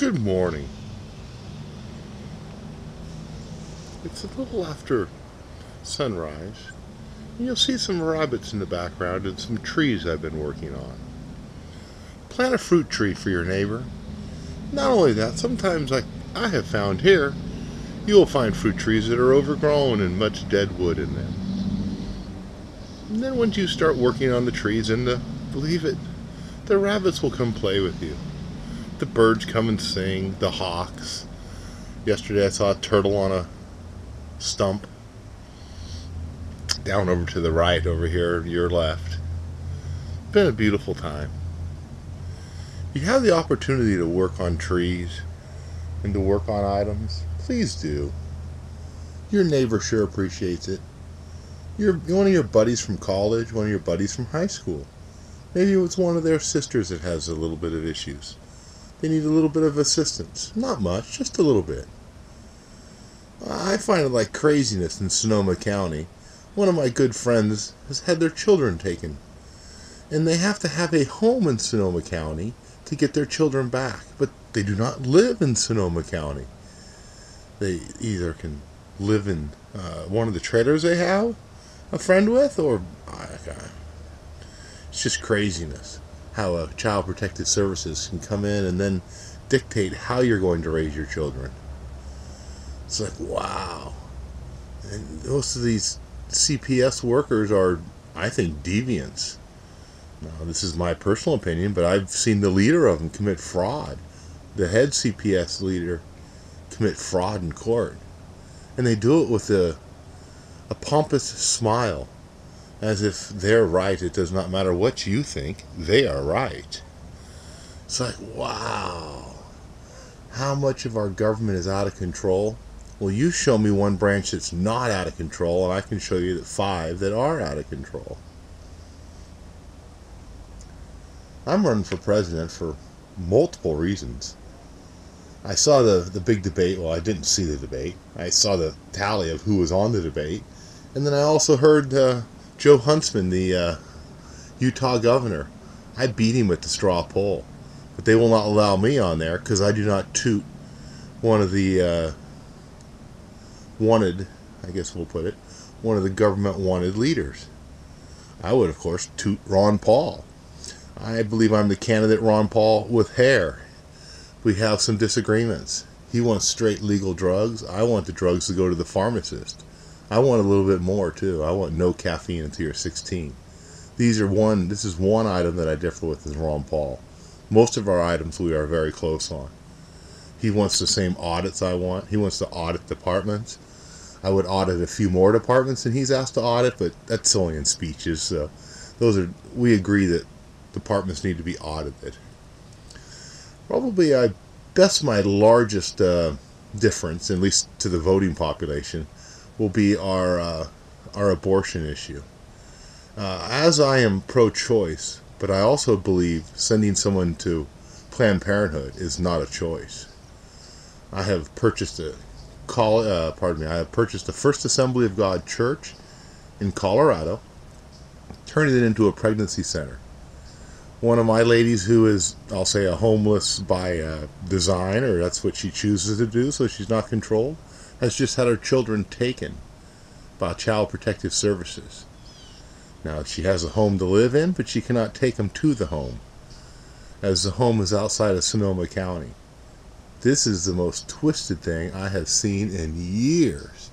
Good morning. It's a little after sunrise. You'll see some rabbits in the background and some trees I've been working on. Plant a fruit tree for your neighbor. Not only that, sometimes like I have found here, you will find fruit trees that are overgrown and much dead wood in them. And then once you start working on the trees, and believe it, the rabbits will come play with you. The birds come and sing, the hawks. Yesterday I saw a turtle on a stump down over to the right over here, your left. Been a beautiful time. If you have the opportunity to work on trees and to work on items, please do. Your neighbor sure appreciates it. One of your buddies from college, one of your buddies from high school. Maybe it's one of their sisters that has a little bit of issues. They need a little bit of assistance. Not much, just a little bit. I find it like craziness in Sonoma County. One of my good friends has had their children taken. And they have to have a home in Sonoma County to get their children back. But they do not live in Sonoma County. They either can live in one of the trailers they have a friend with, or it's just craziness how Child Protective Services can come in and then dictate how you're going to raise your children. It's like, wow. And most of these CPS workers are, I think, deviants. Now, this is my personal opinion, but I've seen the leader of them commit fraud. The head CPS leader commit fraud in court. And they do it with a pompous smile, as if they're right. It does not matter what you think, they are right. It's like, wow. How much of our government is out of control? Well, you show me one branch that's not out of control, and I can show you that 5 that are out of control. I'm running for president for multiple reasons. I saw the big debate. Well, I didn't see the debate. I saw the tally of who was on the debate. And then I also heard Joe Huntsman, the Utah governor. I beat him with the straw poll. But they will not allow me on there because I do not toot one of the wanted, I guess we'll put it, one of the government wanted leaders. I would, of course, toot Ron Paul. I believe I'm the candidate Ron Paul with hair. We have some disagreements. He wants straight legal drugs. I want the drugs to go to the pharmacist. I want a little bit more too. I want no caffeine until you're 16. This is one item that I differ with is Ron Paul. Most of our items we are very close on. He wants the same audits I want. He wants to audit departments. I would audit a few more departments than he's asked to audit, but that's only in speeches. So we agree that departments need to be audited. Probably that's my largest difference, at least to the voting population, will be our abortion issue. As I am pro-choice, but I also believe sending someone to Planned Parenthood is not a choice. I have purchased a First Assembly of God church in Colorado, turning it into a pregnancy center. One of my ladies who is, I'll say, a homeless by design, or that's what she chooses to do, so she's not controlled, has just had her children taken by Child Protective Services. Now, she has a home to live in, but she cannot take them to the home, as the home is outside of Sonoma County. This is the most twisted thing I have seen in years.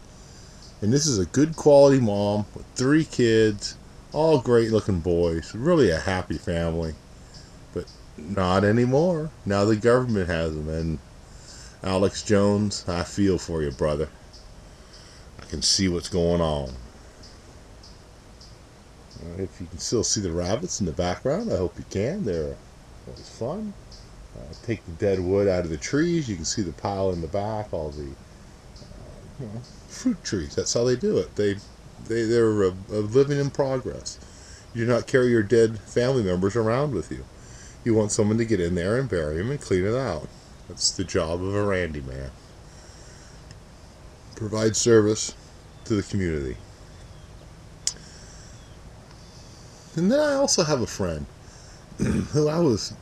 And this is a good quality mom with 3 kids, all great looking boys, really a happy family. But not anymore. Now the government has them. And Alex Jones, I feel for you, brother. I can see what's going on. If you can still see the rabbits in the background, I hope you can. They're always fun. Take the dead wood out of the trees. You can see the pile in the back, all the fruit trees. That's how they do it. They're a living in progress. You do not carry your dead family members around with you. You want someone to get in there and bury them and clean it out. That's the job of a Randy man. Provide service to the community. And then I also have a friend who I was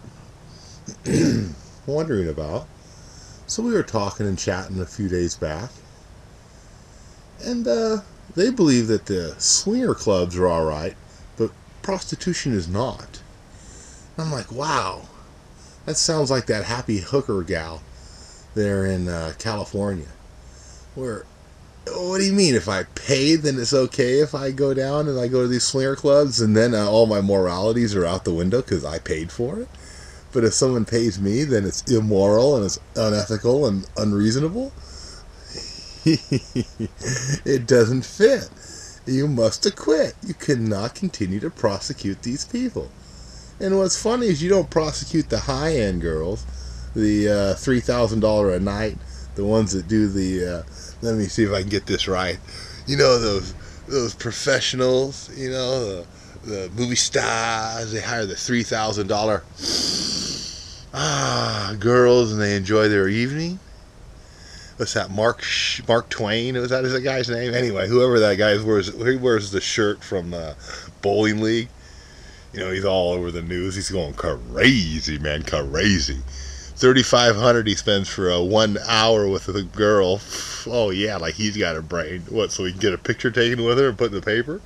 wondering about. So we were talking and chatting a few days back, and they believe that the swinger clubs are alright, but prostitution is not. I'm like, wow, that sounds like that happy hooker gal there in California. Where, what do you mean? If I pay, then it's okay if I go down and I go to these swinger clubs, and then all my moralities are out the window because I paid for it? But if someone pays me, then it's immoral and it's unethical and unreasonable? It doesn't fit. You must acquit. You cannot continue to prosecute these people. And what's funny is you don't prosecute the high-end girls, the $3,000 a night, the ones that do the, let me see if I can get this right, you know, those professionals, you know, the movie stars, they hire the $3,000 girls and they enjoy their evening. What's that, Mark Twain, was that his guy's name? Anyway, whoever that guy is, he wears the shirt from the bowling league. You know, he's all over the news. He's going crazy, man, crazy. $3,500 he spends for 1 hour with a girl. Oh yeah, like he's got a brain. What? So he can get a picture taken with her and put in the paper?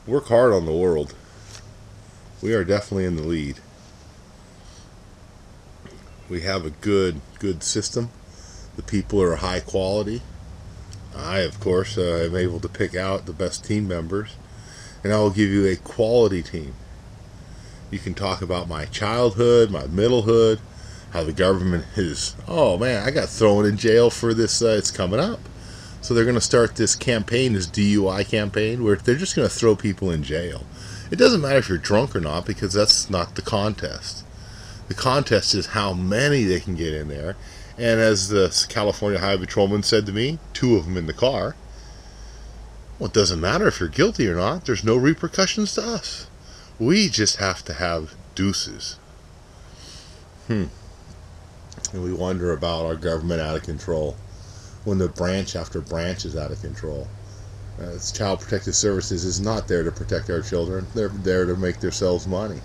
Work hard on the world. We are definitely in the lead. We have a good system. The people are high quality. I, of course, am able to pick out the best team members, and I will give you a quality team. You can talk about my childhood, my middlehood, how the government is, oh man, I got thrown in jail for this, it's coming up. So they're going to start this campaign, this DUI campaign, where they're just going to throw people in jail. It doesn't matter if you're drunk or not, because that's not the contest. The contest is how many they can get in there. And as the California Highway Patrolman said to me, 2 of them in the car, well, it doesn't matter if you're guilty or not. There's no repercussions to us. We just have to have deuces. And we wonder about our government out of control when the branch after branch is out of control. Child Protective Services is not there to protect our children. They're there to make themselves money.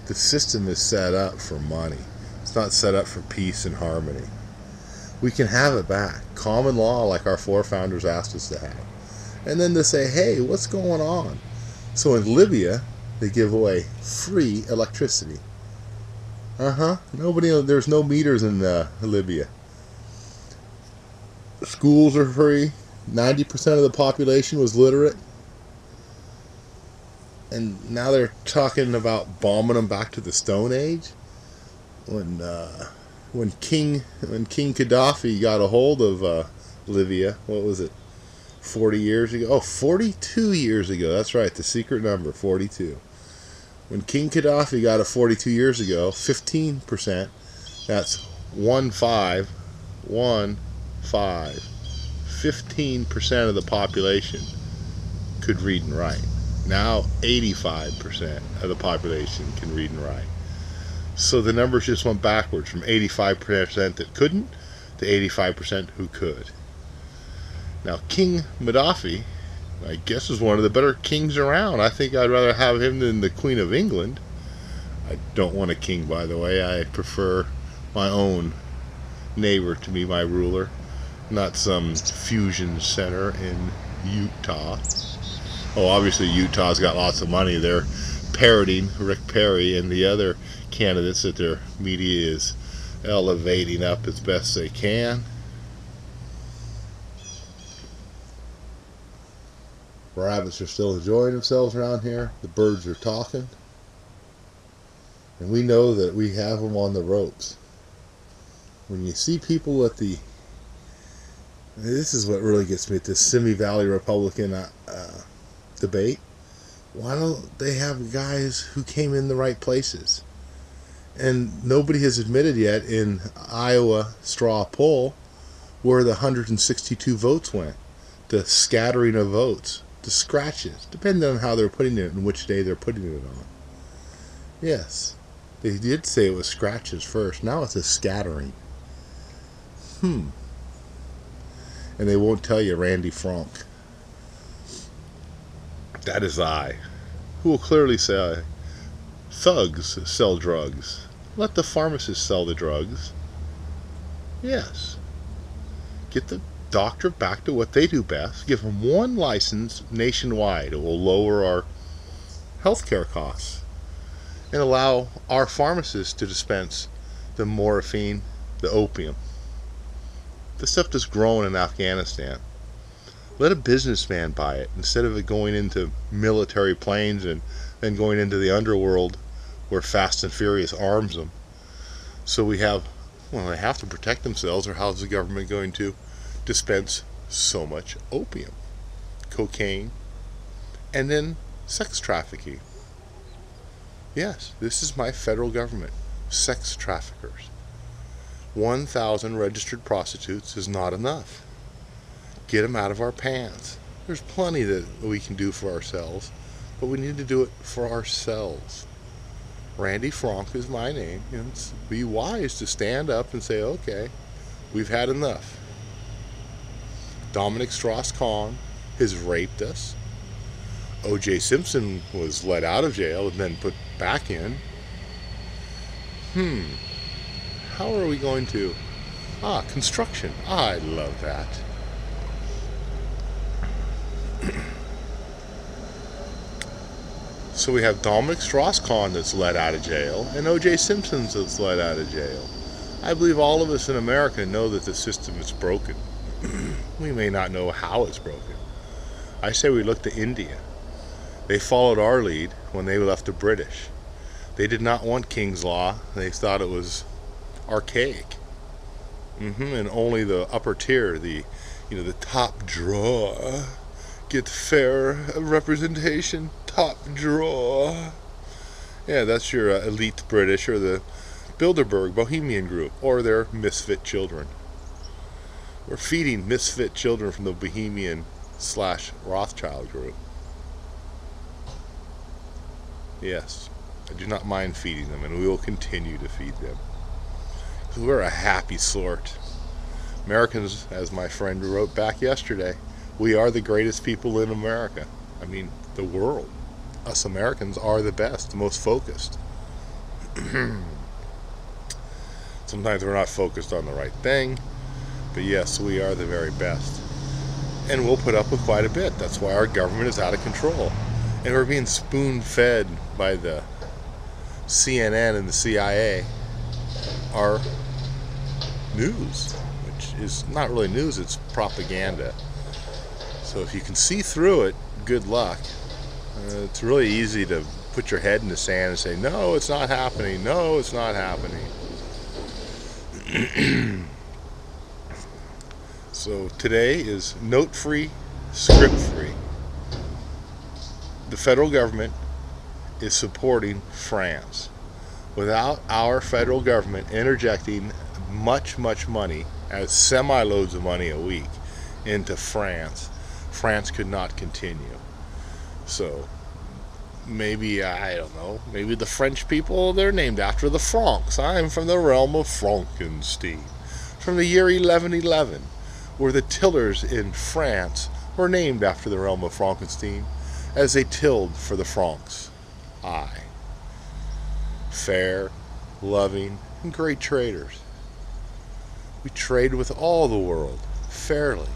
The system is set up for money. It's not set up for peace and harmony. We can have it back. Common law, like our forefathers asked us to have. And then to say, hey, what's going on? So in Libya, they give away free electricity. There's no meters in Libya. Schools are free. 90% of the population was literate. And now they're talking about bombing them back to the Stone Age. When King Gaddafi got a hold of Libya, what was it, 40 years ago? Oh, 42 years ago. That's right, the secret number, 42. When King Gaddafi got it 42 years ago, 15%, that's 15, 15% of the population could read and write. Now 85% of the population can read and write. So the numbers just went backwards from 85% that couldn't to 85% who could. Now King Gaddafi, I guess, is one of the better kings around. I think I'd rather have him than the Queen of England. I don't want a king, by the way. I prefer my own neighbor to be my ruler, not some fusion center in Utah. Oh, obviously Utah's got lots of money. They're parroting Rick Perry and the other candidates that their media is elevating up as best they can. Rabbits are still enjoying themselves around here. The birds are talking. And we know that we have them on the ropes. When you see people at the... This is what really gets me at this Simi Valley Republican debate. Why don't they have guys who came in the right places? And nobody has admitted yet in Iowa straw poll where the 162 votes went. The scattering of votes. The scratches. Depending on how they're putting it and which day they're putting it on. Yes. They did say it was scratches first. Now it's a scattering. And they won't tell you Randy Franck. That is I, who will clearly say, thugs sell drugs. Let the pharmacist sell the drugs. Yes. Get the doctor back to what they do best. Give them one license nationwide. It will lower our healthcare costs and allow our pharmacists to dispense the morphine, the opium, the stuff that's grown in Afghanistan. Let a businessman buy it instead of it going into military planes and then going into the underworld where Fast and Furious arms them. So we have, well, they have to protect themselves, or how's the government going to dispense so much opium, cocaine, and then sex trafficking? Yes, this is my federal government. Sex traffickers. 1,000 registered prostitutes is not enough. Get them out of our pants. There's plenty that we can do for ourselves, but we need to do it for ourselves. Randy Franck is my name, and it's be wise to stand up and say, okay, we've had enough. Dominic Strauss-Kahn has raped us. O.J. Simpson was let out of jail and then put back in. How are we going to... construction. I love that. So we have Dominic Strauss-Kahn that's let out of jail, and O.J. Simpson's that's let out of jail. I believe all of us in America know that the system is broken. We may not know how it's broken. I say we look to India. They followed our lead when they left the British. They did not want King's Law. They thought it was archaic. And only the upper tier, the top drawer, get fair representation. Top drawer. Yeah, that's your elite British, or the Bilderberg Bohemian group, or their misfit children. We're feeding misfit children from the Bohemian / Rothschild group. Yes, I do not mind feeding them, and we will continue to feed them. Because we're a happy sort. Americans, as my friend wrote back yesterday, we are the greatest people in America. I mean, the world. Us Americans are the best, the most focused. Sometimes we're not focused on the right thing, but yes, we are the very best. And we'll put up with quite a bit. That's why our government is out of control. And we're being spoon-fed by the CNN and the CIA our news, which is not really news, it's propaganda. So if you can see through it, good luck. It's really easy to put your head in the sand and say, no, it's not happening. No, it's not happening. So today is note-free, script-free. The federal government is supporting France. Without our federal government interjecting much money, as semi-loads of money a week, into France, France could not continue. So maybe, I don't know, maybe the French people, they're named after the Franks. I'm from the realm of Frankenstein. From the year 1111, where the tillers in France were named after the realm of Frankenstein, as they tilled for the Franks. Aye. Fair, loving, and great traders. We trade with all the world, fairly.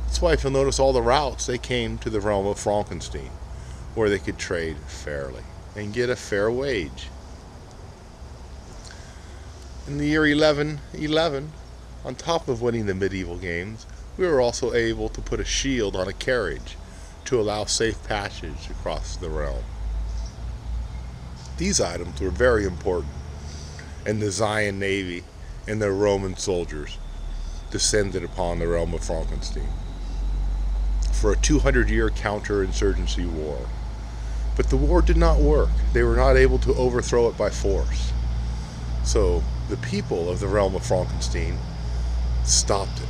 That's why if you'll notice all the routes, they came to the realm of Frankenstein, where they could trade fairly and get a fair wage. In the year 1111, on top of winning the medieval games, we were also able to put a shield on a carriage to allow safe passage across the realm. These items were very important, and the Zion Navy and the Roman soldiers descended upon the realm of Frankenstein for a 200-year counterinsurgency war. But the war did not work. They were not able to overthrow it by force. So the people of the realm of Frankenstein stopped it,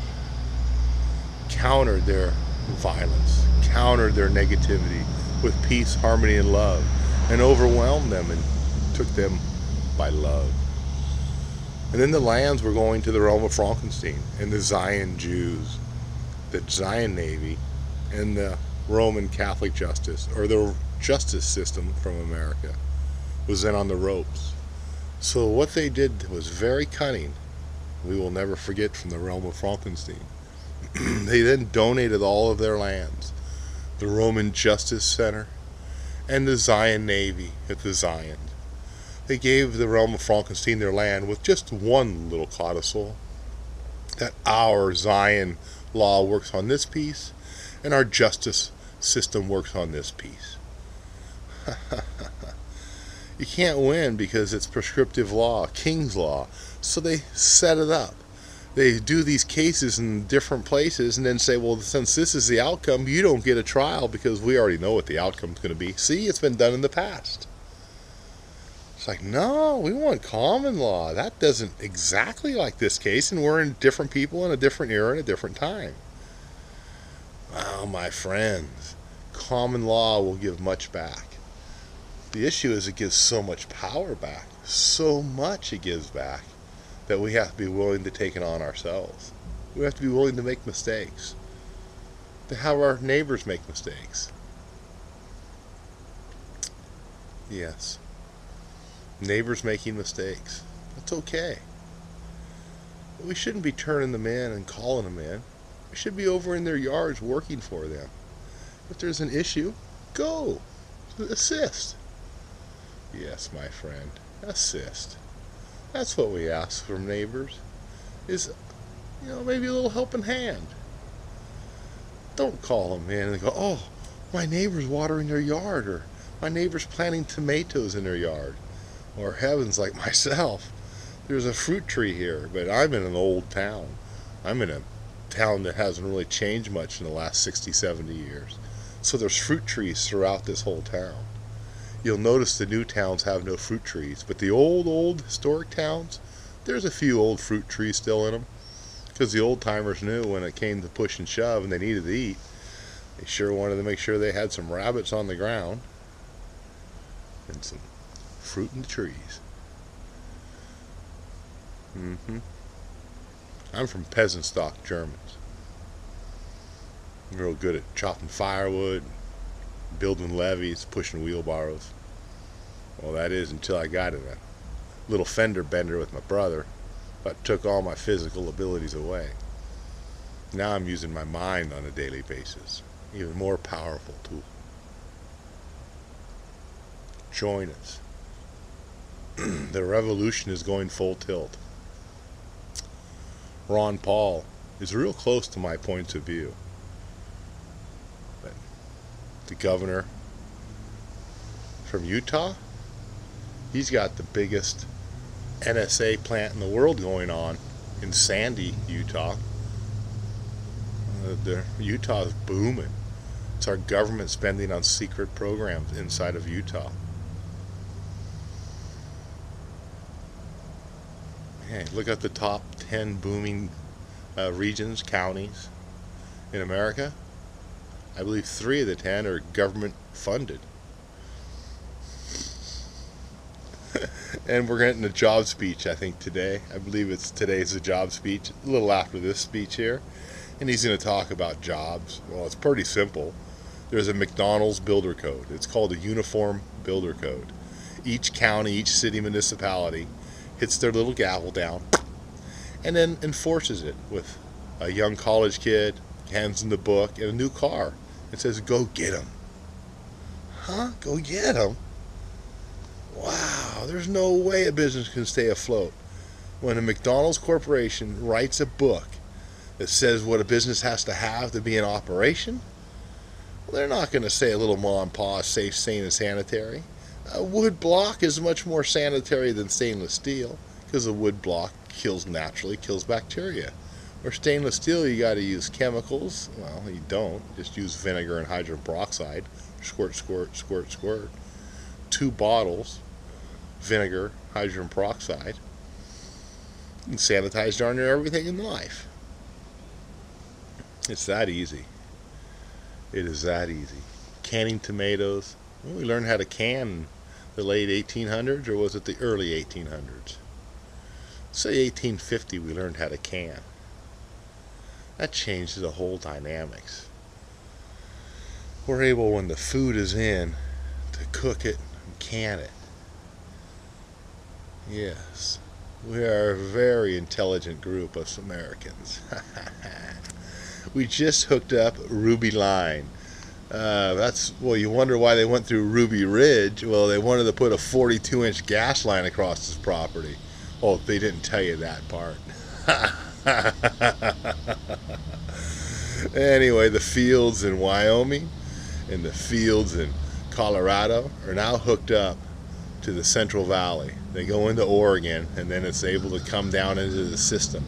countered their violence, countered their negativity with peace, harmony, and love, and overwhelmed them and took them by love. And then the lands were going to the realm of Frankenstein, and the Zion Jews, the Zion Navy, and the Roman Catholic justice, or the justice system from America, was then on the ropes. So what they did was very cunning. We will never forget from the realm of Frankenstein. They then donated all of their lands, the Roman Justice Center, and the Zion Navy at the Zion. They gave the realm of Frankenstein their land with just one little codicil, that our Zion law works on this piece, and our justice system works on this piece. You can't win because it's prescriptive law, King's law. So they set it up. They do these cases in different places and then say, well, since this is the outcome, you don't get a trial because we already know what the outcome's going to be. See, it's been done in the past. It's like, no, we want common law. That doesn't exactly like this case, and we're in different people in a different era and a different time. Well, my friends, common law will give much back. The issue is it gives so much power back, so much it gives back, that we have to be willing to take it on ourselves. We have to be willing to make mistakes, to have our neighbors make mistakes. Yes, neighbors making mistakes. That's okay. But we shouldn't be turning them in and calling them in. We should be over in their yards working for them. If there's an issue, go. Assist. Yes, my friend, assist. That's what we ask from neighbors, is, maybe a little helping hand. Don't call them in and go, oh, my neighbor's watering their yard, or my neighbor's planting tomatoes in their yard. Or heavens, like myself, there's a fruit tree here, but I'm in an old town. I'm in a town that hasn't really changed much in the last 60, 70 years. So there's fruit trees throughout this whole town. You'll notice the new towns have no fruit trees, but the old historic towns, there's a few old fruit trees still in them, because the old timers knew when it came to push and shove and they needed to eat, they sure wanted to make sure they had some rabbits on the ground and some fruit in the trees. I'm from peasant stock Germans. I'm real good at chopping firewood, building levees, pushing wheelbarrows. Well, that is until I got in a little fender bender with my brother, but took all my physical abilities away. Now I'm using my mind on a daily basis, even more powerful tool. Join us. The revolution is going full tilt. Ron Paul is real close to my points of view. But the governor from Utah, he's got the biggest NSA plant in the world going on in Sandy, Utah. Utah's booming. It's our government spending on secret programs inside of Utah. Hey, look at the top 10 booming regions, counties in America. I believe 3 of the 10 are government funded. And we're getting a job speech, I think, today. I believe today's a job speech, a little after this speech here. And he's going to talk about jobs. Well, it's pretty simple. There's a McDonald's builder code. It's called a uniform builder code. Each county, each city, municipality hits their little gavel down and then enforces it with a young college kid, hands him the book, and a new car. It says, go get him. Huh? Go get him? Wow, there's no way a business can stay afloat when a McDonald's corporation writes a book that says what a business has to have to be in operation. Well, they're not going to say a little mom and pa is safe, sane, and sanitary. A wood block is much more sanitary than stainless steel, because a wood block kills bacteria. Or stainless steel, you got to use chemicals. Well, you don't. Just use vinegar and hydrogen peroxide. Squirt, squirt, squirt, squirt. 2 bottles, vinegar, hydrogen peroxide. You can sanitize darn near everything in life. It's that easy. It is that easy. Canning tomatoes. Well, we learned how to can in the late 1800s, or was it the early 1800s? Say 1850 we learned how to can. That changed the whole dynamics. we're able, when the food is in, to cook it and can it. Yes, we are a very intelligent group of Americans. We just hooked up Ruby Line. Well, you wonder why they went through Ruby Ridge. Well, they wanted to put a 42-inch gas line across this property. Oh, they didn't tell you that part. Anyway, the fields in Wyoming and the fields in Colorado are now hooked up to the Central Valley. They go into Oregon, and then it's able to come down into the system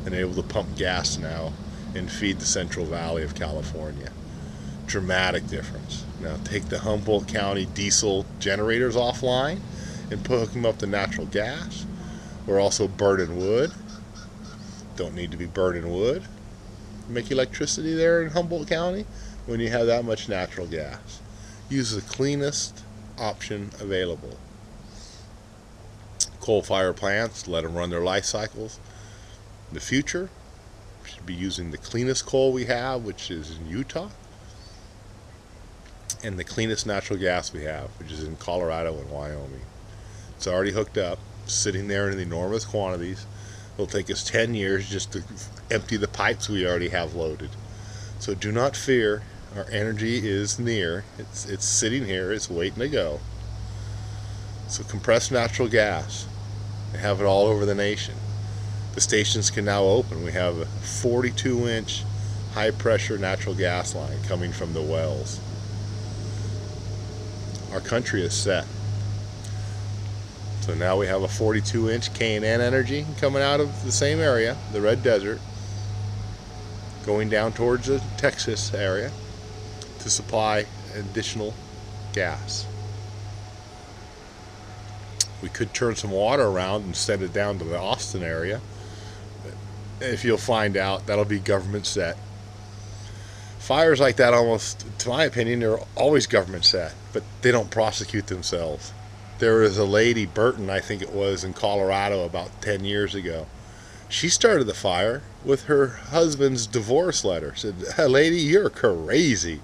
and able to pump gas now and feed the Central Valley of California. Dramatic difference. Now take the Humboldt County diesel generators offline and hook them up to natural gas. We're also burning wood. Don't need to be burning wood. Make electricity there in Humboldt County when you have that much natural gas. Use the cleanest option available. Coal-fired plants, let them run their life cycles. In the future, we should be using the cleanest coal we have, which is in Utah, and the cleanest natural gas we have, which is in Colorado and Wyoming. It's already hooked up, sitting there in enormous quantities. It'll take us 10 years just to empty the pipes we already have loaded. So do not fear. Our energy is near. It's sitting here. It's waiting to go. So compressed natural gas. They have it all over the nation. The stations can now open. We have a 42-inch high-pressure natural gas line coming from the wells. Our country is set. So now we have a 42-inch K&N energy coming out of the same area, the Red Desert, going down towards the Texas area to supply additional gas. We could turn some water around and send it down to the Austin area. But if you'll find out, that'll be government set. Fires like that, almost, to my opinion, they're always government set, but they don't prosecute themselves. There was a lady, Burton, I think it was, in Colorado about 10 years ago. She started the fire with her husband's divorce letter. Said, "Hey, lady, you're crazy.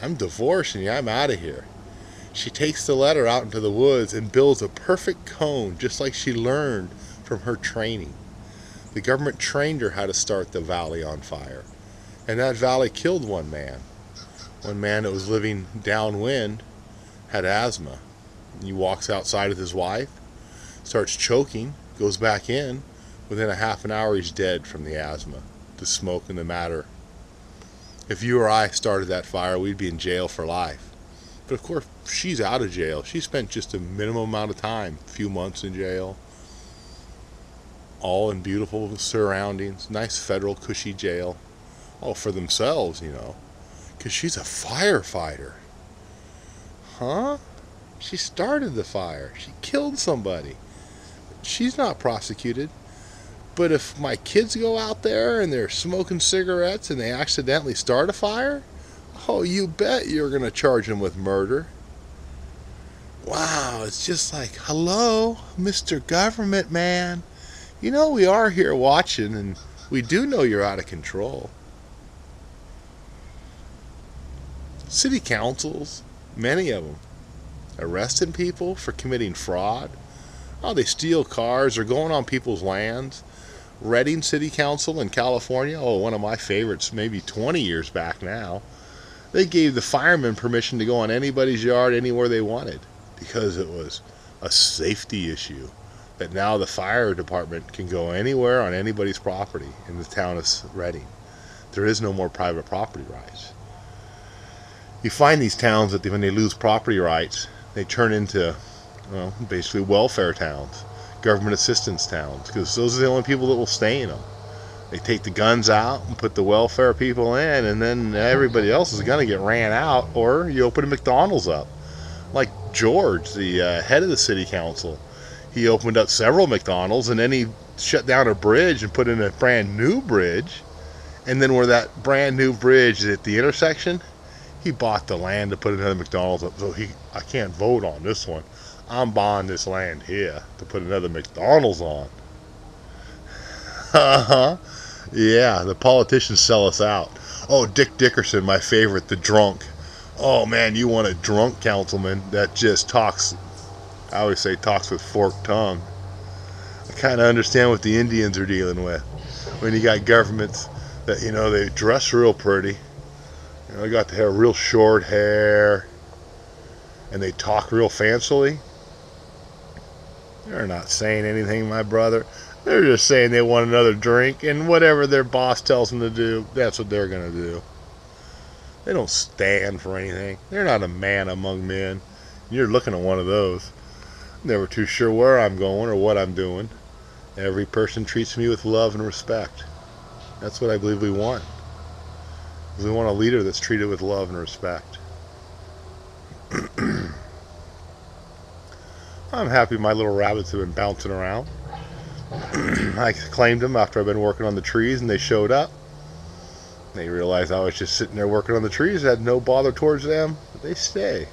I'm divorcing you. I'm out of here." She takes the letter out into the woods and builds a perfect cone, just like she learned from her training. The government trained her how to start the valley on fire. And that valley killed one man. One man that was living downwind had asthma. He walks outside with his wife, starts choking, goes back in. Within a half an hour, he's dead from the asthma, the smoke and the matter. If you or I started that fire, we'd be in jail for life. But of course, she's out of jail. She spent just a minimum amount of time, a few months in jail, all in beautiful surroundings, nice federal cushy jail, all for themselves, you know, because she's a firefighter. Huh? She started the fire. She killed somebody. She's not prosecuted. But if my kids go out there and they're smoking cigarettes and they accidentally start a fire, oh, you bet you're going to charge them with murder. Wow, it's just like, hello, Mr. Government Man. You know, we are here watching, and we do know you're out of control. City councils, many of them, arresting people for committing fraud. Oh, they steal cars or going on people's lands. Redding City Council in California, oh, one of my favorites, maybe 20 years back now. They gave the firemen permission to go on anybody's yard anywhere they wanted because it was a safety issue. That now the fire department can go anywhere on anybody's property in the town of Redding. There is no more private property rights. You find these towns that when they lose property rights, they turn into, well, basically welfare towns, government assistance towns, because those are the only people that will stay in them. They take the guns out and put the welfare people in, and then everybody else is going to get ran out, or you open a McDonald's up. Like George, the head of the city council, he opened up several McDonald's, and then he shut down a bridge and put in a brand new bridge, and then where that brand new bridge is at the intersection, he bought the land to put another McDonald's up. So I can't vote on this one. I'm buying this land here to put another McDonald's on. Yeah, the politicians sell us out. Oh, Dick Dickerson, my favorite, the drunk. Oh man, you want a drunk councilman that just talks, I always say talks with forked tongue. I kind of understand what the Indians are dealing with. When you got governments that, they dress real pretty. They got to have real short hair. And they talk real fancily. They're not saying anything, my brother. They're just saying they want another drink. And whatever their boss tells them to do, that's what they're going to do. They don't stand for anything. They're not a man among men. You're looking at one of those. Never too sure where I'm going or what I'm doing. Every person treats me with love and respect. That's what I believe we want. We want a leader that's treated with love and respect. I'm happy my little rabbits have been bouncing around. I claimed them after I've been working on the trees, and they showed up. They realized I was just sitting there working on the trees, had no bother towards them, but they stay.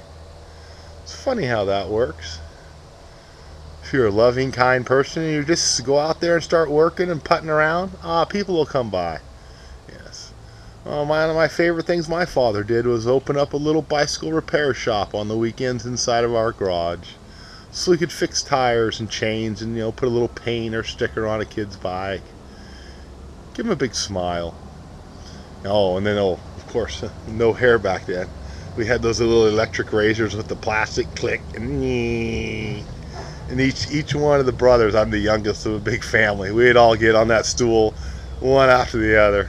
It's funny how that works. If you're a loving, kind person, and you just go out there and start working and putting around, people will come by. Yes. One of my favorite things my father did was open up a little bicycle repair shop on the weekends inside of our garage, so we could fix tires and chains and, put a little paint or sticker on a kid's bike. Give him a big smile. Oh, and then, of course, no hair back then. We had those little electric razors with the plastic click. And each one of the brothers, I'm the youngest of a big family, we'd all get on that stool, one after the other.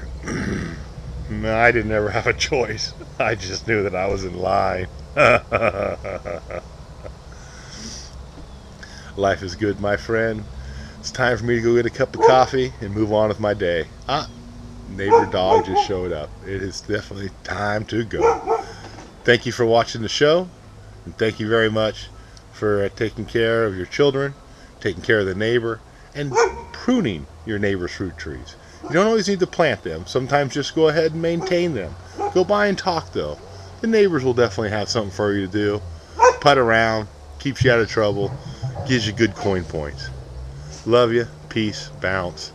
I didn't ever have a choice. I just knew that I was in line. Life is good, my friend. It's time for me to go get a cup of coffee and move on with my day. Neighbor dog just showed up. It is definitely time to go. Thank you for watching the show, and thank you very much for taking care of your children, taking care of the neighbor, and pruning your neighbor's fruit trees. You don't always need to plant them. Sometimes just go ahead and maintain them. Go by and talk, though. The neighbors will definitely have something for you to do. Putt around, keeps you out of trouble, gives you good coin points. Love you. Peace. Bounce.